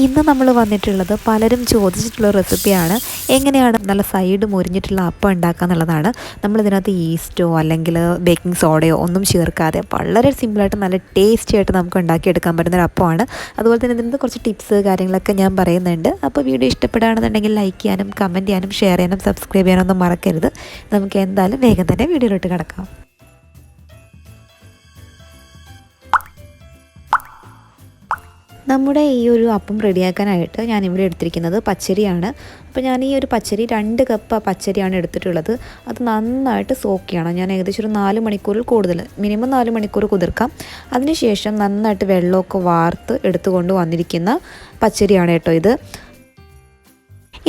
ഇന്ന് നമ്മൾ വന്നിട്ടുള്ളത് പലരും ചോദിച്ചിട്ടുള്ള റെസിപ്പിയാണ്. എങ്ങനെയാണ് നല്ല സൈഡ് മുരിഞ്ഞിട്ടുള്ള അപ്പം ഉണ്ടാക്കുക എന്നുള്ളതാണ്. നമ്മളിതിനകത്ത് ഈസ്റ്റോ അല്ലെങ്കിൽ ബേക്കിംഗ് സോഡയോ ഒന്നും ചേർക്കാതെ വളരെ സിമ്പിളായിട്ട് നല്ല ടേസ്റ്റി ആയിട്ട് നമുക്ക് ഉണ്ടാക്കിയെടുക്കാൻ പറ്റുന്നൊരു അപ്പമാണ്. അതുപോലെ തന്നെ ഇതിനകത്ത് കുറച്ച് ടിപ്സ് കാര്യങ്ങളൊക്കെ ഞാൻ പറയുന്നുണ്ട്. അപ്പോൾ വീഡിയോ ഇഷ്ടപ്പെടുകയാണെന്നുണ്ടെങ്കിൽ ലൈക്ക് ചെയ്യാനും കമൻറ്റ് ചെയ്യാനും ഷെയർ ചെയ്യാനും സബ്സ്ക്രൈബ് ചെയ്യാനൊന്നും മറക്കരുത്. നമുക്ക് എന്തായാലും വേഗം തന്നെ വീഡിയോയിലോട്ട് കിടക്കാം. നമ്മുടെ ഈ ഒരു അപ്പം റെഡിയാക്കാനായിട്ട് ഞാനിവിടെ എടുത്തിരിക്കുന്നത് പച്ചരിയാണ്. അപ്പോൾ ഞാൻ ഈ ഒരു പച്ചരി 2 കപ്പ് പച്ചരിയാണ് എടുത്തിട്ടുള്ളത്. അത് നന്നായിട്ട് സോക്ക് ചെയ്യണം. ഞാൻ ഏകദേശം ഒരു 4 മണിക്കൂറിൽ കൂടുതൽ, മിനിമം 4 മണിക്കൂർ കുതിർക്കാം. അതിനുശേഷം നന്നായിട്ട് വെള്ളമൊക്കെ വാർത്ത് എടുത്തുകൊണ്ട് വന്നിരിക്കുന്ന പച്ചരിയാണ് കേട്ടോ ഇത്.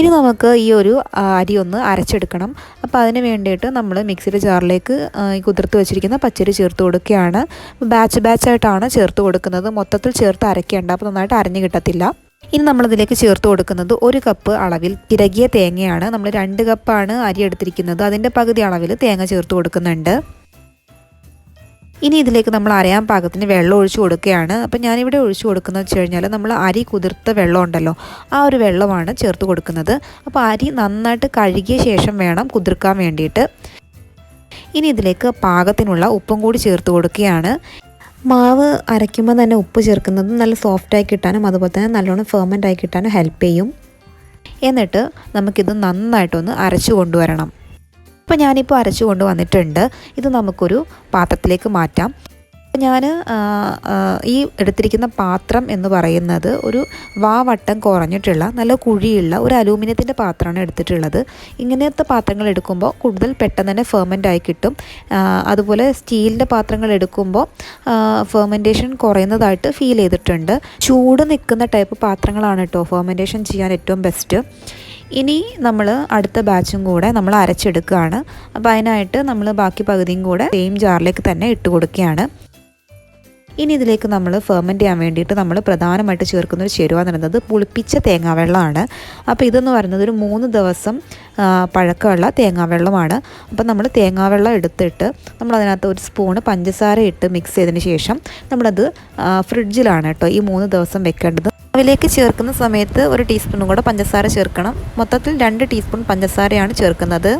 ഇനി നമുക്ക് ഈ ഒരു അരി ഒന്ന് അരച്ചെടുക്കണം. അപ്പോൾ അതിന് വേണ്ടിയിട്ട് നമ്മൾ മിക്സിയുടെ ജാറിലേക്ക് കുതിർത്ത് വെച്ചിരിക്കുന്ന പച്ചരി ചേർത്ത് കൊടുക്കുകയാണ്. ബാച്ചായിട്ടാണ് ചേർത്ത് കൊടുക്കുന്നത്. മൊത്തത്തിൽ ചേർത്ത് അരയ്ക്കേണ്ട, അപ്പോൾ നന്നായിട്ട് അരഞ്ഞു കിട്ടത്തില്ല. ഇനി നമ്മളിതിലേക്ക് ചേർത്ത് കൊടുക്കുന്നത് 1 കപ്പ് അളവിൽ ചിരകിയ തേങ്ങയാണ്. നമ്മൾ 2 കപ്പാണ് അരി എടുത്തിരിക്കുന്നത്. അതിൻ്റെ പകുതി അളവിൽ തേങ്ങ ചേർത്ത് കൊടുക്കുന്നുണ്ട്. ഇനി ഇതിലേക്ക് നമ്മൾ അരയാൻ പാകത്തിന് വെള്ളം ഒഴിച്ചു കൊടുക്കുകയാണ്. അപ്പം ഞാനിവിടെ ഒഴിച്ചു കൊടുക്കുന്നത് വെച്ച് കഴിഞ്ഞാൽ നമ്മൾ അരി കുതിർത്ത വെള്ളം ഉണ്ടല്ലോ, ആ ഒരു വെള്ളമാണ് ചേർത്ത് കൊടുക്കുന്നത്. അപ്പോൾ അരി നന്നായിട്ട് കഴുകിയ ശേഷം വേണം കുതിർക്കാൻ വേണ്ടിയിട്ട്. ഇനി ഇതിലേക്ക് പാകത്തിനുള്ള ഉപ്പും കൂടി ചേർത്ത് കൊടുക്കുകയാണ്. മാവ് അരയ്ക്കുമ്പോൾ തന്നെ ഉപ്പ് ചേർക്കുന്നത് നല്ല സോഫ്റ്റായി കിട്ടാനും അതുപോലെ തന്നെ നല്ലോണം ഫെർമെൻ്റ് ആയി കിട്ടാനും ഹെൽപ്പ് ചെയ്യും. എന്നിട്ട് നമുക്കിത് നന്നായിട്ടൊന്ന് അരച്ചു കൊണ്ടുവരണം. അപ്പോൾ ഞാനിപ്പോൾ അരച്ചു കൊണ്ട് വന്നിട്ടുണ്ട്. ഇത് നമുക്കൊരു പാത്രത്തിലേക്ക് മാറ്റാം. ഞാൻ ഈ എടുത്തിരിക്കുന്ന പാത്രം എന്ന് പറയുന്നത് ഒരു വട്ടം കുറഞ്ഞിട്ടുള്ള നല്ല കുഴിയുള്ള ഒരു അലൂമിനിയത്തിൻ്റെ പാത്രമാണ് എടുത്തിട്ടുള്ളത്. ഇങ്ങനത്തെ പാത്രങ്ങൾ എടുക്കുമ്പോൾ കൂടുതൽ പെട്ടെന്ന് തന്നെ ഫെർമെൻ്റ് ആയി കിട്ടും. അതുപോലെ സ്റ്റീലിൻ്റെ പാത്രങ്ങൾ എടുക്കുമ്പോൾ ഫെർമെൻറ്റേഷൻ കുറയുന്നതായിട്ട് ഫീൽ ചെയ്തിട്ടുണ്ട്. ചൂട് നിൽക്കുന്ന ടൈപ്പ് പാത്രങ്ങളാണ് കേട്ടോ ഫെർമെൻറ്റേഷൻ ചെയ്യാൻ ഏറ്റവും ബെസ്റ്റ്. ഇനി നമ്മൾ അടുത്ത ബാച്ചും കൂടെ നമ്മൾ അരച്ചെടുക്കുകയാണ്. അപ്പോൾ അതിനായിട്ട് നമ്മൾ ബാക്കി പകുതിയും കൂടെ സെയിം ജാറിലേക്ക് തന്നെ ഇട്ട് കൊടുക്കുകയാണ്. ഇനി ഇതിലേക്ക് നമ്മൾ ഫെർമെൻറ്റ് ചെയ്യാൻ വേണ്ടിയിട്ട് നമ്മൾ പ്രധാനമായിട്ട് ചേർക്കുന്ന ഒരു ചേരുവ എന്ന് പറയുന്നത് പുളിപ്പിച്ച തേങ്ങാവെള്ളമാണ്. അപ്പോൾ ഇതെന്ന് പറയുന്നത് ഒരു 3 ദിവസം പഴക്കമുള്ള തേങ്ങാവെള്ളമാണ്. അപ്പോൾ നമ്മൾ തേങ്ങാവെള്ളം എടുത്തിട്ട് നമ്മളതിനകത്ത് ഒരു സ്പൂണ് പഞ്ചസാര ഇട്ട് മിക്സ് ചെയ്തതിന് ശേഷം നമ്മളത് ഫ്രിഡ്ജിലാണ് കേട്ടോ ഈ 3 ദിവസം വെക്കേണ്ടത്. അതിലേക്ക് ചേർക്കുന്ന സമയത്ത് 1 ടീസ്പൂണും കൂടെ പഞ്ചസാര ചേർക്കണം. മൊത്തത്തിൽ 2 ടീസ്പൂൺ പഞ്ചസാരയാണ് ചേർക്കുന്നത്.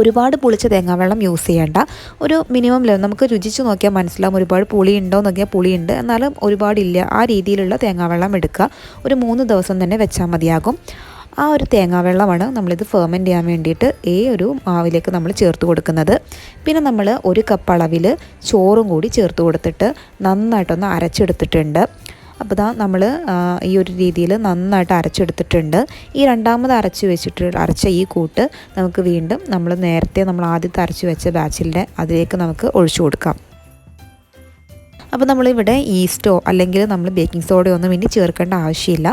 ഒരുപാട് പുളിച്ച തേങ്ങാവെള്ളം യൂസ് ചെയ്യേണ്ട. ഒരു മിനിമം ലെവൽ നമുക്ക് രുചിച്ച് നോക്കിയാൽ മനസ്സിലാവും. ഒരുപാട് പുളി ഉണ്ടോ എന്ന് നോക്കിയാൽ പുളിയുണ്ട്, എന്നാലും ഒരുപാടില്ല. ആ രീതിയിലുള്ള തേങ്ങാവെള്ളം എടുക്കുക. ഒരു 3 ദിവസം തന്നെ വെച്ചാൽ മതിയാകും. ആ ഒരു തേങ്ങാവെള്ളമാണ് നമ്മളിത് ഫെർമെൻറ്റ് ചെയ്യാൻ വേണ്ടിയിട്ട് ഈ ഒരു മാവിലേക്ക് നമ്മൾ ചേർത്ത് കൊടുക്കുന്നത്. പിന്നെ നമ്മൾ 1 കപ്പ് അളവിൽ ചോറും കൂടി ചേർത്ത് കൊടുത്തിട്ട് നന്നായിട്ടൊന്ന് അരച്ചെടുത്തിട്ടുണ്ട്. അപ്പോൾ നമ്മൾ ഈ ഒരു രീതിയിൽ നന്നായിട്ട് അരച്ചെടുത്തിട്ടുണ്ട്. ഈ രണ്ടാമത് അരച്ച ഈ കൂട്ട് നമുക്ക് വീണ്ടും നമ്മൾ ആദ്യത്തെ അരച്ച് വെച്ച ബാച്ചിൻ്റെ അതിലേക്ക് നമുക്ക് ഒഴിച്ചു കൊടുക്കാം. അപ്പോൾ നമ്മളിവിടെ ഈസ്റ്റോ അല്ലെങ്കിൽ നമ്മൾ ബേക്കിംഗ് സോഡയോ ഒന്നും ഇനി ചേർക്കേണ്ട ആവശ്യമില്ല.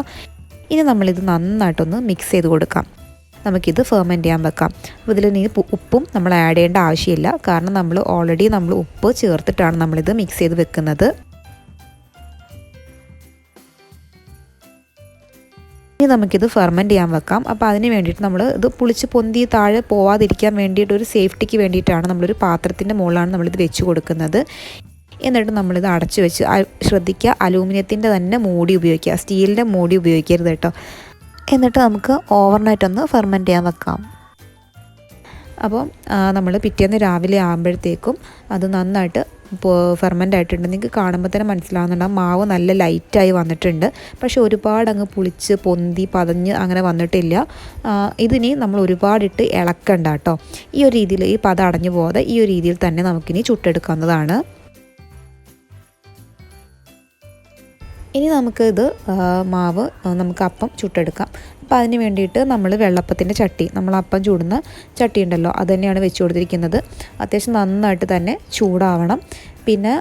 ഇനി നമ്മളിത് നന്നായിട്ടൊന്ന് മിക്സ് ചെയ്ത് കൊടുക്കാം. നമുക്കിത് ഫെർമെൻറ്റ് ചെയ്യാൻ വെക്കാം. അപ്പോൾ ഇതിൽ ഉപ്പും നമ്മൾ ആഡ് ചെയ്യേണ്ട ആവശ്യമില്ല. കാരണം നമ്മൾ ഓൾറെഡി ഉപ്പ് ചേർത്തിട്ടാണ് നമ്മളിത് മിക്സ് ചെയ്ത് വെക്കുന്നത്. ഇനി നമുക്കിത് ഫെർമെൻറ്റ് ചെയ്യാൻ വെക്കാം. അപ്പോൾ അതിന് വേണ്ടിയിട്ട് നമ്മൾ ഇത് പുളിച്ച് പൊന്തി താഴെ പോവാതിരിക്കാൻ വേണ്ടിയിട്ട് ഒരു സേഫ്റ്റിക്ക് വേണ്ടിയിട്ടാണ് നമ്മളൊരു പാത്രത്തിൻ്റെ മുകളിലാണ് നമ്മളിത് വെച്ച് കൊടുക്കുന്നത്. എന്നിട്ട് നമ്മളിത് അടച്ചു വെച്ച് ശ്രദ്ധിക്കുക, അലൂമിനിയത്തിൻ്റെ തന്നെ മൂടി ഉപയോഗിക്കുക, സ്റ്റീലിൻ്റെ മൂടി ഉപയോഗിക്കരുത് കേട്ടോ. എന്നിട്ട് നമുക്ക് ഓവർനൈറ്റ് ഫെർമെൻറ്റ് ചെയ്യാൻ വെക്കാം. അപ്പോൾ നമ്മൾ പിറ്റേന്ന് രാവിലെ ആകുമ്പോഴത്തേക്കും അത് നന്നായിട്ട് ഫെർമെൻ്റ് ആയിട്ടുണ്ട്. നിങ്ങൾക്ക് കാണുമ്പോൾ തന്നെ മനസ്സിലാവുന്നുണ്ടാകും മാവ് നല്ല ലൈറ്റായി വന്നിട്ടുണ്ട്. പക്ഷേ ഒരുപാട് അങ്ങ് പുളിച്ച് പൊന്തി പതഞ്ഞ് അങ്ങനെ വന്നിട്ടില്ല. ഇതിനി നമ്മൾ ഒരുപാടിട്ട് ഇളക്കണ്ട കേട്ടോ. ഈ ഒരു രീതിയിൽ ഈ പദം അടഞ്ഞു പോകാതെ ഈ ഒരു രീതിയിൽ തന്നെ നമുക്കിനി ചുട്ടെടുക്കാവുന്നതാണ്. ഇനി നമുക്കിത് മാവ് നമുക്ക് അപ്പം ചുട്ടെടുക്കാം. അപ്പോൾ അതിന് വേണ്ടിയിട്ട് നമ്മൾ വെള്ളപ്പത്തിൻ്റെ ചട്ടി, നമ്മൾ അപ്പം ചൂടുന്ന ചട്ടി ഉണ്ടല്ലോ, അത് തന്നെയാണ് വെച്ച് കൊടുത്തിരിക്കുന്നത്. അത്യാവശ്യം നന്നായിട്ട് തന്നെ ചൂടാവണം. പിന്നെ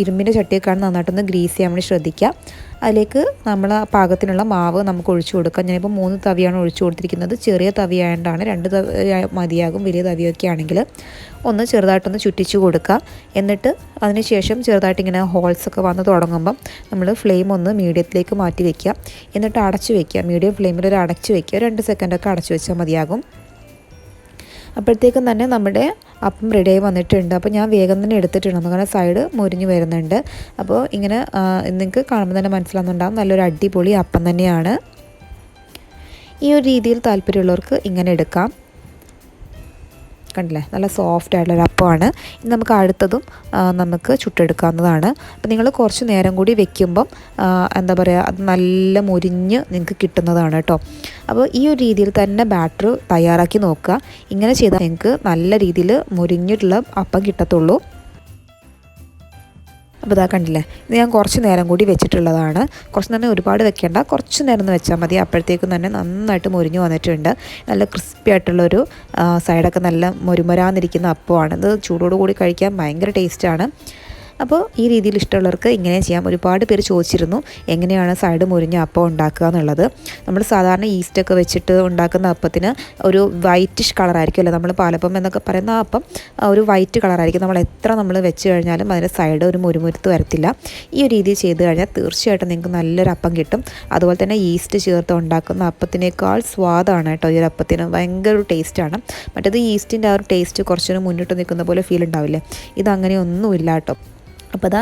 ഇരുമ്പിൻ്റെ ചട്ടിയൊക്കെയാണ് നന്നായിട്ടൊന്ന് ഗ്രീസ് ചെയ്യാൻ വേണ്ടി ശ്രദ്ധിക്കുക. അതിലേക്ക് നമ്മൾ പാകത്തിനുള്ള മാവ് നമുക്ക് ഒഴിച്ചു കൊടുക്കാം. ഞാനിപ്പോൾ 3 തവിയാണ് ഒഴിച്ചു കൊടുത്തിരിക്കുന്നത്. ചെറിയ തവിയായതുകൊണ്ടാണ് 2 തവി മതിയാകും. വലിയ തവിയൊക്കെ ആണെങ്കിൽ ഒന്ന് ചെറുതായിട്ടൊന്ന് ചുറ്റിച്ചു കൊടുക്കുക. എന്നിട്ട് അതിന് ശേഷം ചെറുതായിട്ട് ഇങ്ങനെ ഹോൾസൊക്കെ വന്ന് തുടങ്ങുമ്പം നമ്മൾ ഫ്ലെയിം ഒന്ന് മീഡിയത്തിലേക്ക് മാറ്റി വയ്ക്കുക. എന്നിട്ട് അടച്ചു വയ്ക്കുക. മീഡിയം ഫ്ലെയിമിൽ അടച്ചു വയ്ക്കുക. 2 സെക്കൻഡൊക്കെ അടച്ചു വെച്ചാൽ മതിയാകും. അപ്പോഴത്തേക്കും തന്നെ നമ്മുടെ അപ്പം റെഡിയായി വന്നിട്ടുണ്ട്. അപ്പോൾ ഞാൻ വേഗം തന്നെ എടുത്തിട്ടുണ്ട്, കാരണം സൈഡ് മുരിഞ്ഞ് വരുന്നുണ്ട്. അപ്പോൾ ഇങ്ങനെ നിങ്ങൾക്ക് കാണുമ്പോൾ തന്നെ മനസ്സിലാകുന്നുണ്ടാകും നല്ലൊരു അടിപൊളി അപ്പം തന്നെയാണ്. ഈ ഒരു രീതിയിൽ താല്പര്യമുള്ളവർക്ക് ഇങ്ങനെ എടുക്കാം. കണ്ടില്ലേ, നല്ല സോഫ്റ്റ് ആയിട്ടുള്ളൊരു അപ്പമാണ്. ഇനി നമുക്ക് അടുത്തതും നമുക്ക് ചുട്ടെടുക്കാവുന്നതാണ്. അപ്പോൾ നിങ്ങൾ കുറച്ച് നേരം കൂടി വെക്കുമ്പം എന്താ പറയുക, അത് നല്ല മുരിഞ്ഞ് നിങ്ങൾക്ക് കിട്ടുന്നതാണ് കേട്ടോ. അപ്പോൾ ഈ ഒരു രീതിയിൽ തന്നെ ബാറ്റർ തയ്യാറാക്കി നോക്കുക. ഇങ്ങനെ ചെയ്താൽ നിങ്ങൾക്ക് നല്ല രീതിയിൽ മുരിഞ്ഞിട്ടുള്ള അപ്പം കിട്ടത്തുള്ളൂ. അപ്പോൾ ഇതാ കണ്ടില്ലേ, ഇത് ഞാൻ കുറച്ച് നേരം കൂടി വെച്ചിട്ടുള്ളതാണ്. കുറച്ച് നേരം ഒരുപാട് വെക്കേണ്ട, കുറച്ച് നേരം ഒന്ന് വെച്ചാൽ മതി. അപ്പോഴത്തേക്കും തന്നെ നന്നായിട്ട് മുരിഞ്ഞ് വന്നിട്ടുണ്ട്. നല്ല ക്രിസ്പി ആയിട്ടുള്ളൊരു സൈഡൊക്കെ നല്ല മുരുമുരാന്നിരിക്കുന്ന അപ്പമാണ്. ഇത് ചൂടോട് കൂടി കഴിക്കാൻ ഭയങ്കര ടേസ്റ്റാണ്. അപ്പോൾ ഈ രീതിയിൽ ഇഷ്ടമുള്ളവർക്ക് ഇങ്ങനെ ചെയ്യാം. ഒരുപാട് പേര് ചോദിച്ചിരുന്നു എങ്ങനെയാണ് സൈഡ് മുരിഞ്ഞ അപ്പം ഉണ്ടാക്കുക എന്നുള്ളത്. നമ്മൾ സാധാരണ ഈസ്റ്റൊക്കെ വെച്ചിട്ട് ഉണ്ടാക്കുന്ന അപ്പത്തിന് ഒരു വൈറ്റിഷ് കളറായിരിക്കുമല്ലോ, നമ്മൾ പാലപ്പം എന്നൊക്കെ പറയുന്ന ആ അപ്പം ഒരു വൈറ്റ് കളറായിരിക്കും. നമ്മൾ വെച്ച് കഴിഞ്ഞാലും അതിൻ്റെ സൈഡ് ഒരു മുരുമുരുത്ത് വരത്തില്ല. ഈ ഒരു രീതിയിൽ ചെയ്ത് കഴിഞ്ഞാൽ തീർച്ചയായിട്ടും നിങ്ങൾക്ക് നല്ലൊരു അപ്പം കിട്ടും. അതുപോലെ തന്നെ ഈസ്റ്റ് ചേർത്ത് ഉണ്ടാക്കുന്ന അപ്പത്തിനേക്കാൾ സ്വാദാണ് കേട്ടോ ഈ ഒരു അപ്പത്തിന്. ഭയങ്കര ഒരു ടേസ്റ്റാണ്. മറ്റേത് ഈസ്റ്റിൻ്റെ ആ ഒരു ടേസ്റ്റ് കുറച്ചൊരു മുന്നിട്ട് നിൽക്കുന്ന പോലെ ഫീൽ ഉണ്ടാവില്ലേ, ഇതങ്ങനെയൊന്നുമില്ല കേട്ടോ. അപ്പോൾ അതാ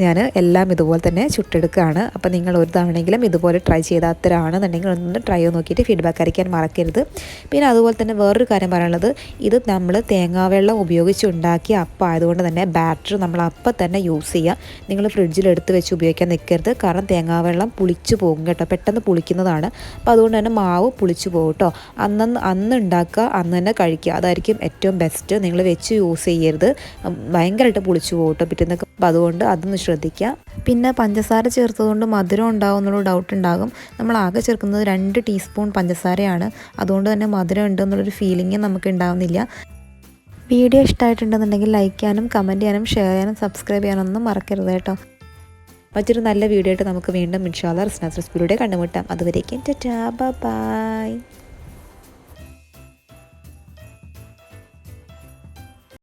ഞാൻ എല്ലാം ഇതുപോലെ തന്നെ ചുട്ടെടുക്കുകയാണ്. അപ്പോൾ നിങ്ങൾ ഒരു തവണയെങ്കിലും ഇതുപോലെ ട്രൈ ചെയ്താത്തരാണെന്നുണ്ടെങ്കിൽ ഒന്ന് ട്രൈ ചെയ്ത് നോക്കിയിട്ട് ഫീഡ്ബാക്ക് അറിയിക്കാൻ മറക്കരുത്. പിന്നെ അതുപോലെ തന്നെ വേറൊരു കാര്യം പറയാനുള്ളത്, ഇത് നമ്മൾ തേങ്ങാവെള്ളം ഉപയോഗിച്ച് ഉണ്ടാക്കിയ അപ്പം ആയതുകൊണ്ട് തന്നെ ബാറ്റർ നമ്മൾ അപ്പം തന്നെ യൂസ് ചെയ്യുക. നിങ്ങൾ ഫ്രിഡ്ജിൽ എടുത്ത് വെച്ച് ഉപയോഗിക്കാൻ നിൽക്കരുത്, കാരണം തേങ്ങാവെള്ളം പുളിച്ചു പോകും കേട്ടോ, പെട്ടെന്ന് പുളിക്കുന്നതാണ്. അപ്പോൾ അതുകൊണ്ട് തന്നെ മാവ് പുളിച്ചു പോകും കേട്ടോ. അന്ന് ഉണ്ടാക്കുക, അന്ന് തന്നെ കഴിക്കുക, അതായിരിക്കും ഏറ്റവും ബെസ്റ്റ്. നിങ്ങൾ വെച്ച് യൂസ് ചെയ്യരുത്, ഭയങ്കരമായിട്ട് പുളിച്ചു പോകും കേട്ടോ പിറ്റേന്ന്. അപ്പോൾ അതുകൊണ്ട് അതൊന്ന് ശ്രദ്ധിക്കുക. പിന്നെ പഞ്ചസാര ചേർത്തതുകൊണ്ട് മധുരം ഉണ്ടാവും എന്നുള്ള ഡൗട്ട് ഉണ്ടാകും. നമ്മൾ ആകെ ചേർക്കുന്നത് 2 ടീസ്പൂൺ പഞ്ചസാരയാണ്. അതുകൊണ്ട് തന്നെ മധുരം ഉണ്ടെന്നുള്ളൊരു ഫീലിംഗ് നമുക്ക് ഉണ്ടാവുന്നില്ല. വീഡിയോ ഇഷ്ടമായിട്ടുണ്ടെന്നുണ്ടെങ്കിൽ ലൈക്ക് ചെയ്യാനും കമൻറ്റ് ചെയ്യാനും ഷെയർ ചെയ്യാനും സബ്സ്ക്രൈബ് ചെയ്യാനൊന്നും മറക്കരുത് കേട്ടോ. മറ്റൊരു നല്ല വീഡിയോ ആയിട്ട് നമുക്ക് വീണ്ടും ഇൻഷാ അല്ലാഹ് റിസ്നാസ് റെസിപ്പിയിലൂടെ കണ്ടുമുട്ടാം. അതുവരേക്കും ടാറ്റാ, ബൈ.